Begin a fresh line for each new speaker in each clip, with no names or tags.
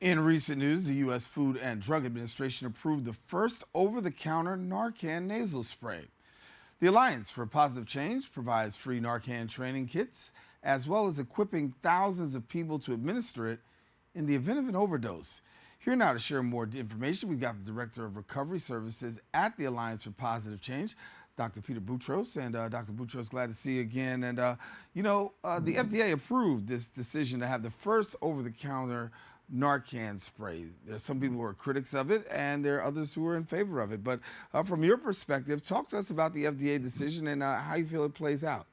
In recent news, the U.S. Food and Drug Administration approved the first over-the-counter Narcan nasal spray. The Alliance for Positive Change provides free Narcan training kits, as well as equipping thousands of people to administer it in the event of an overdose. Here now to share more information, we've got the Director of Recovery Services at the Alliance for Positive Change, Dr. Peter Boutros. And Dr. Boutros, glad to see you again. And, the FDA approved this decision to have the first over-the-counter Narcan spray. There's some people who are critics of it, and there are others who are in favor of it. But from your perspective, talk to us about the FDA decision and how you feel it plays out.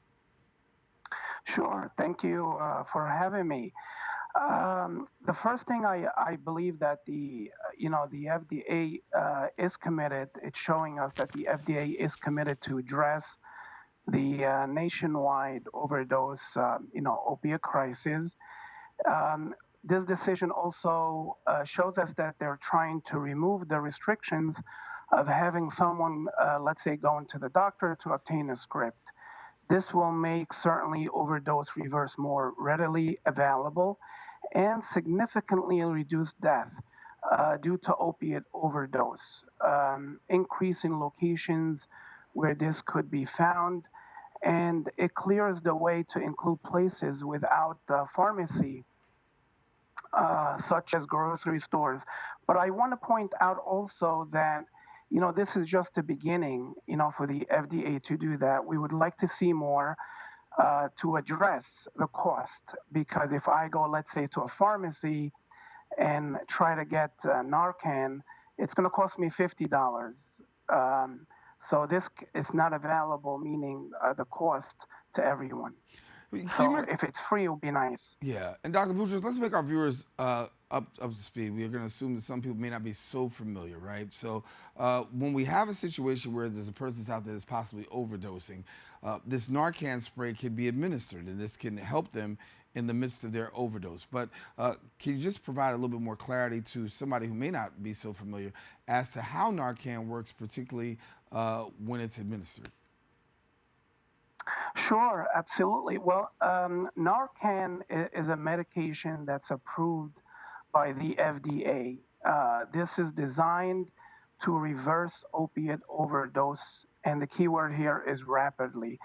Sure. Thank you for having me. The first thing I believe that the FDA is committed. It's showing us that the FDA is committed to address the nationwide overdose, opiate crisis. This decision also shows us that they're trying to remove the restrictions of having someone, let's say, going to the doctor to obtain a script. This will make certainly overdose reverse more readily available and significantly reduce death due to opiate overdose, increasing locations where this could be found, and it clears the way to include places without pharmacy, such as grocery stores. But I want to point out also that this is just the beginning, for the FDA to do that. We would like to see more to address the cost, because if I go, let's say, to a pharmacy and try to get Narcan, it's going to cost me $50. So this is not available, meaning the cost to everyone. So if it's free, it would be nice.
Yeah, and Dr. Boutros, let's make our viewers up to speed. We are going to assume that some people may not be so familiar, right? So when we have a situation where there's a person out there that's possibly overdosing, this Narcan spray can be administered, and this can help them in the midst of their overdose. But can you just provide a little bit more clarity to somebody who may not be so familiar as to how Narcan works, particularly when it's administered?
Sure, absolutely. Well, Narcan is a medication that's approved by the FDA. This is designed to reverse opiate overdose, and the key word here is rapidly.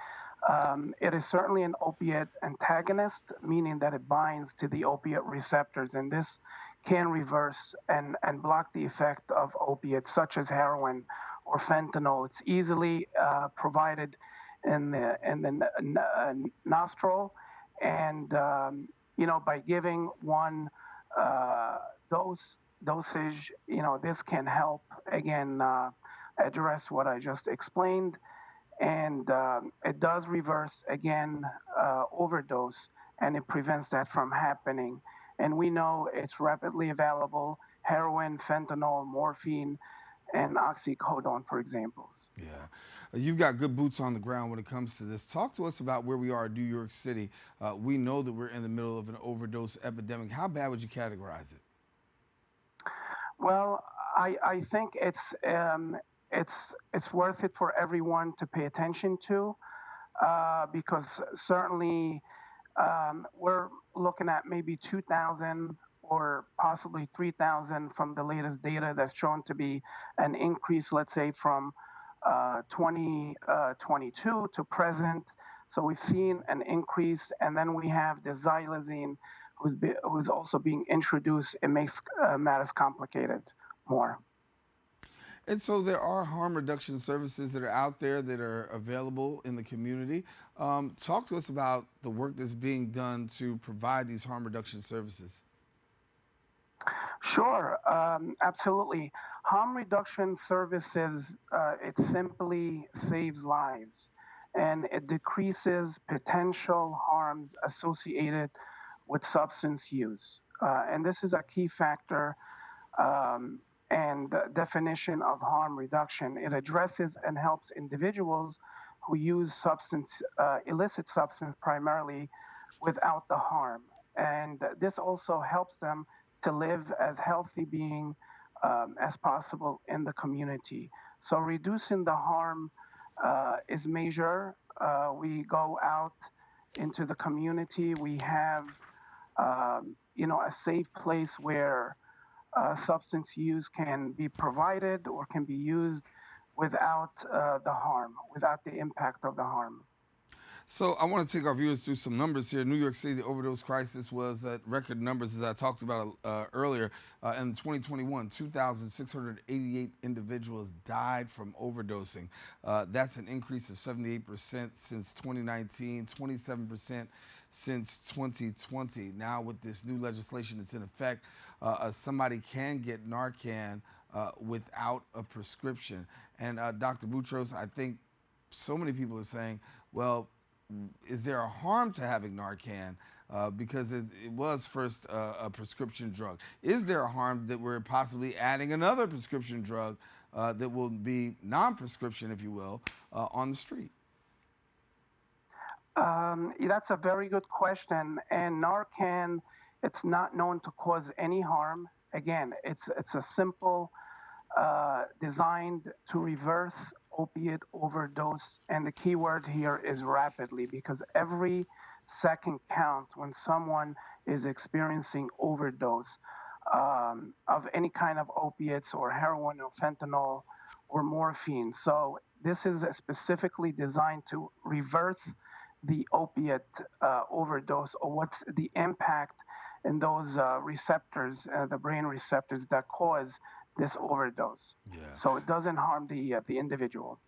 It is certainly an opiate antagonist, meaning that it binds to the opiate receptors, and this can reverse and block the effect of opiates such as heroin or fentanyl. It's easily provided in the nostril, and by giving one dosage, this can help again address what I just explained, and it does reverse again overdose, and it prevents that from happening. And we know it's rapidly available: heroin, fentanyl, morphine, and oxycodone, for examples.
Yeah. You've got good boots on the ground when it comes to this. Talk to us about where we are in New York City. We know that we're in the middle of an overdose epidemic. How bad would you categorize it?
Well, I think it's worth it for everyone to pay attention to, because certainly we're looking at maybe 2,000 or possibly 3,000 from the latest data that's shown to be an increase, let's say, from 2022 to present. So we've seen an increase, and then we have the xylazine, who's also being introduced. It makes matters complicated more.
And so there are harm reduction services that are out there that are available in the community. Talk to us about the work that's being done to provide these harm reduction services.
Sure, absolutely. Harm reduction services, it simply saves lives, and it decreases potential harms associated with substance use. And this is a key factor and definition of harm reduction. It addresses and helps individuals who use illicit substance primarily, without the harm. And this also helps them to live as healthy being as possible in the community. So reducing the harm is major. We go out into the community. We have, a safe place where substance use can be provided or can be used without the harm, without the impact of the harm.
So I want to take our viewers through some numbers here. New York City, the overdose crisis was at record numbers, as I talked about earlier. In 2021, 2,688 individuals died from overdosing. That's an increase of 78% since 2019, 27% since 2020. Now with this new legislation that's in effect, somebody can get Narcan without a prescription. And Dr. Boutros, I think so many people are saying, well, is there a harm to having Narcan because it was first a prescription drug? Is there a harm that we're possibly adding another prescription drug that will be non-prescription, if you will, on the street?
That's a very good question. And Narcan, it's not known to cause any harm. Again, it's a simple designed to reverse opiate overdose. And the key word here is rapidly, because every second counts when someone is experiencing overdose of any kind of opiates or heroin or fentanyl or morphine. So this is specifically designed to reverse the opiate overdose, or what's the impact in those receptors, the brain receptors that cause this overdose.
Yeah.
So it doesn't harm the individual.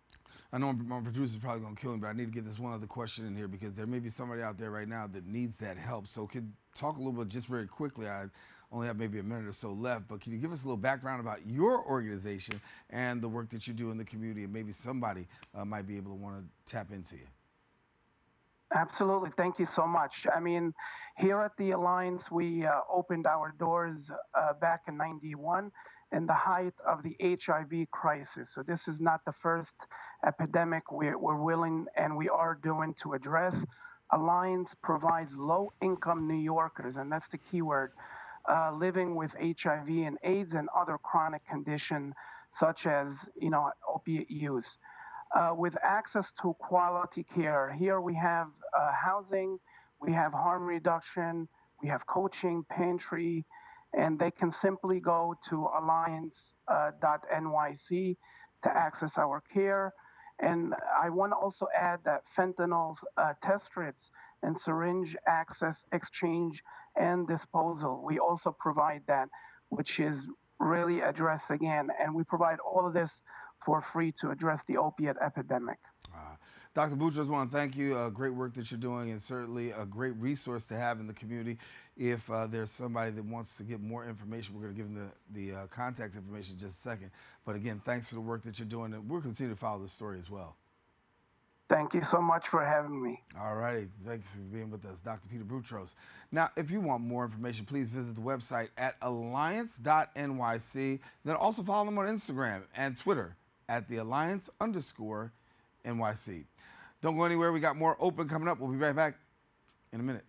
I know my producer's probably going to kill me, but I need to get this one other question in here because there may be somebody out there right now that needs that help. So could talk a little bit just very quickly. I only have maybe a minute or so left, but can you give us a little background about your organization and the work that you do in the community, and maybe somebody might be able to want to tap into you?
Absolutely. Thank you so much. I mean, here at the Alliance, we opened our doors back in '91 in the height of the HIV crisis. So this is not the first epidemic we're willing and we are doing to address. Alliance provides low-income New Yorkers, and that's the key word, living with HIV and AIDS and other chronic conditions such as, opiate use. With access to quality care. Here we have housing, we have harm reduction, we have coaching, pantry, and they can simply go to alliance.nyc to access our care. And I want to also add that fentanyl test strips and syringe access, exchange, and disposal. We also provide that, which is really addressed again. And we provide all of this for free to address the opiate epidemic.
Dr. Boutros, I want to thank you. Great work that you're doing, and certainly a great resource to have in the community. If there's somebody that wants to get more information, we're going to give them the contact information in just a second. But again, thanks for the work that you're doing, and we'll continue to follow this story as well.
Thank you so much for having me.
All righty. Thanks for being with us, Dr. Peter Boutros. Now, if you want more information, please visit the website at alliance.nyc. Then also follow them on Instagram and Twitter at the Alliance_NYC. Don't go anywhere. We got more Open coming up. We'll be right back in a minute.